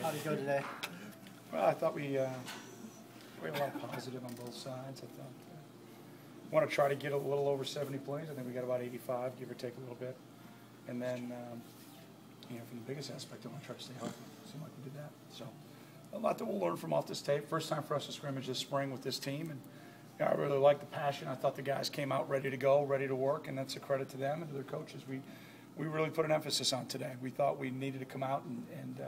How'd it go today? Well, I thought we had a lot of positive on both sides. I thought want to try to get a little over 70 plays. I think we got about 85, give or take a little bit. And then, from the biggest aspect, I want to try to stay healthy. Seemed like we did that. So a lot that we'll learn from off this tape. First time for us to scrimmage this spring with this team, and I really like the passion. I thought the guys came out ready to go, ready to work, and that's a credit to them and to their coaches. We really put an emphasis on today. We thought we needed to come out and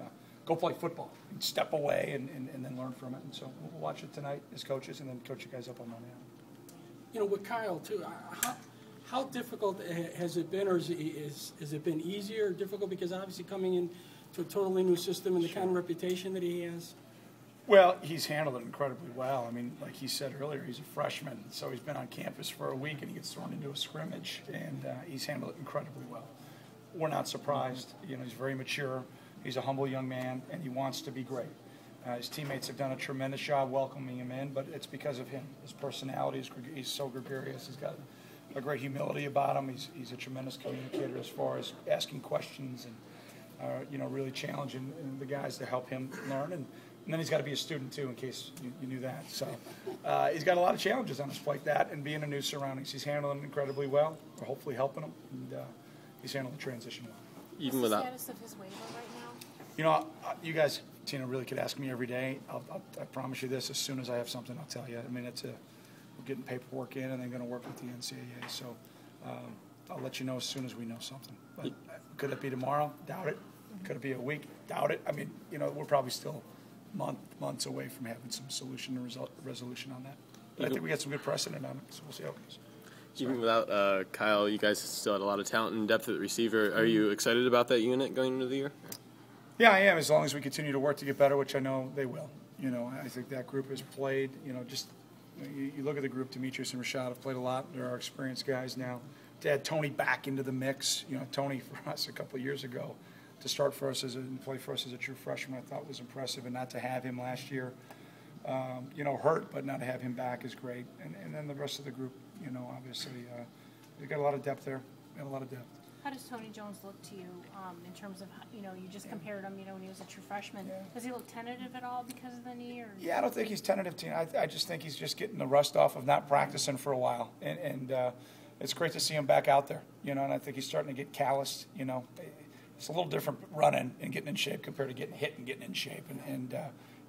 go play football and step away and then learn from it. And so we'll watch it tonight as coaches and then coach you guys up on Monday. With Kyle, too, how difficult has it been, or has it been easier or difficult? Because obviously coming into a totally new system and the kind of reputation that he has. Well, he's handled it incredibly well. I mean, like he said earlier, he's a freshman, so he's been on campus for a week and he gets thrown into a scrimmage, and he's handled it incredibly well. We're not surprised. He's very mature. He's a humble young man, and he wants to be great. His teammates have done a tremendous job welcoming him in, but it's because of him. His personality, he's so gregarious. He's got a great humility about him. He's a tremendous communicator as far as asking questions and, really challenging the guys to help him learn. And then he's got to be a student, too, in case you knew that. So he's got a lot of challenges on his plate, that and being in new surroundings. He's handling it incredibly well. We're hopefully helping him, and he's handling the transition well. Even without the status of his waiver right now? You guys, Tina, really could ask me every day. I promise you this, as soon as I have something, I'll tell you. I mean, we're getting paperwork in and then going to work with the NCAA. So I'll let you know as soon as we know something. But could it be tomorrow? Doubt it. Could it be a week? Doubt it. I mean, we're probably still months away from having some solution and resolution on that. But I think we got some good precedent on it, so we'll see how it goes. Even without Kyle, you guys still had a lot of talent and depth at the receiver. Are you excited about that unit going into the year? Yeah, I am, as long as we continue to work to get better, which I know they will. I think that group has played, you look at the group, Demetrius and Rashad have played a lot. They're our experienced guys now. To add Tony back into the mix, Tony for us a couple of years ago, to start for us and play for us as a true freshman, I thought was impressive. And not to have him last year, hurt, but not to have him back is great. And then the rest of the group, obviously, they've got a lot of depth there. Got a lot of depth. How does Tony Jones look to you in terms of, you just compared him, when he was a true freshman? Yeah. Does he look tentative at all because of the knee? Or? Yeah, I don't think he's tentative, Tina. I just think he's just getting the rust off of not practicing for a while. And it's great to see him back out there, and I think he's starting to get calloused, It's a little different running and getting in shape compared to getting hit and getting in shape. And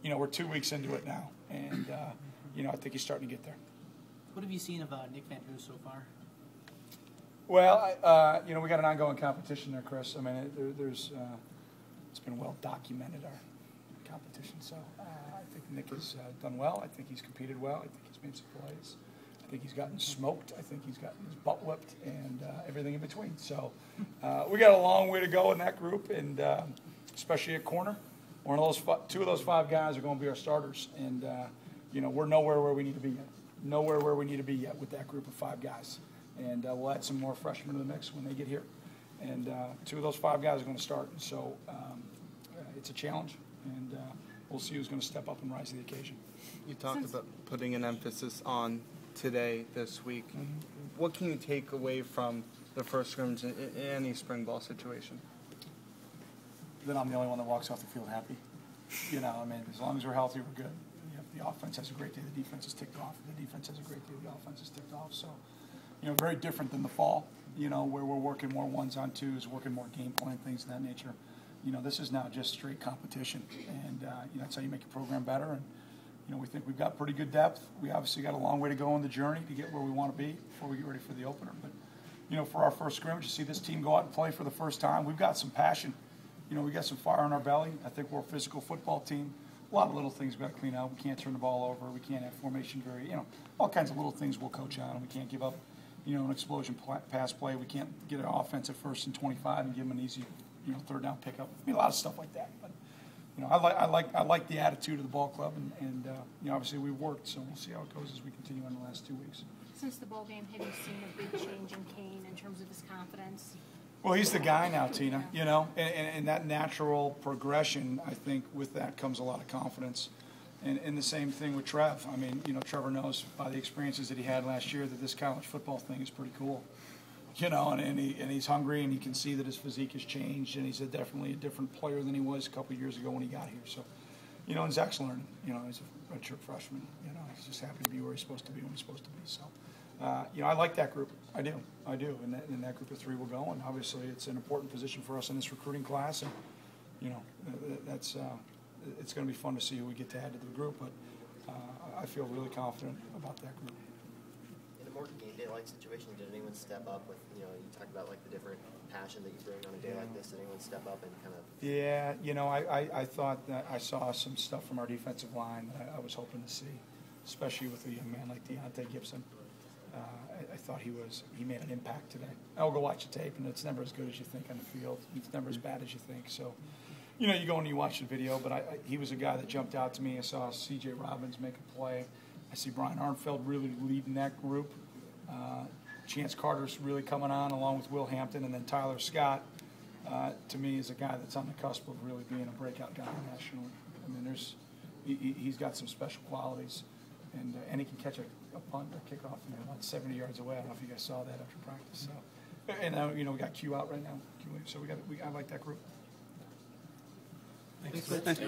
we're 2 weeks into it now. And, I think he's starting to get there. What have you seen of Nick Van Hoos so far? Well, we got an ongoing competition there, Chris. I mean, there's it's been well documented, our competition. So I think Nick has done well. I think he's competed well. I think he's made some plays. I think he's gotten smoked. I think he's gotten his butt whipped and everything in between. So we got a long way to go in that group, and especially at corner. Two of those five guys are going to be our starters, and we're nowhere where we need to be yet. Nowhere where we need to be yet with that group of five guys. And we'll add some more freshmen to the mix when they get here. And two of those five guys are going to start. And so it's a challenge, and we'll see who's going to step up and rise to the occasion. You talked about putting an emphasis on today, this week. Mm-hmm. What can you take away from the first scrimmage in any spring ball situation? Then I'm the only one that walks off the field happy. As long as we're healthy, we're good. The offense has a great day, the defense is ticked off. The defense has a great day, the offense is ticked off. So, very different than the fall, where we're working more ones on twos, working more game plan, things of that nature. This is now just straight competition. And, that's how you make your program better. And, we think we've got pretty good depth. We obviously got a long way to go on the journey to get where we want to be before we get ready for the opener. But, for our first scrimmage, to see this team go out and play for the first time, we've got some passion. We got some fire in our belly. I think we're a physical football team. A lot of little things we've got to clean out. We can't turn the ball over. We can't have formation all kinds of little things we'll coach on. We can't give up, an explosion pass play. We can't get an offense at 1st and 25 and give them an easy, third down pickup. A lot of stuff like that. But, I like the attitude of the ball club, and obviously we've worked, so we'll see how it goes as we continue in the last 2 weeks. Since the bowl game, have you seen a big change in Kane in terms of his confidence? Well, he's the guy now, Tina, and that natural progression, I think with that comes a lot of confidence. And the same thing with Trev. I mean, Trevor knows by the experiences that he had last year that this college football thing is pretty cool. you know, and he's hungry, and you can see that his physique has changed, and he's definitely a different player than he was a couple of years ago when he got here. So, you know, and Zach's learning. You know, he's a redshirt freshman. You know, he's just happy to be where he's supposed to be when he's supposed to be. So, you know, I like that group. I do, and that group of three will go. And obviously, it's an important position for us in this recruiting class, and you know, that's it's going to be fun to see who we get to add to the group. But I feel really confident about that group. In a more game day-like situation, did anyone step up with, you know, you talked about like the different passion that you bring on a day like this. Did anyone step up and kind of? Yeah, you know, I thought that I saw some stuff from our defensive line that I was hoping to see, especially with a young man like Deontay Gibson. I thought he made an impact today. I'll go watch the tape, and it's never as good as you think on the field. It's never as bad as you think. So, you know, you go and you watch the video, but he was a guy that jumped out to me. I saw C.J. Robbins make a play. I see Brian Armfeld really leading that group. Chance Carter's really coming on, along with Will Hampton, and then Tyler Scott, to me, is a guy that's on the cusp of really being a breakout guy nationally. I mean, he's got some special qualities, and he can catch a punt or kickoff, you know, about 70 yards away. I don't know if you guys saw that after practice. So, and you know, we got Q out right now, so I like that group. Thanks.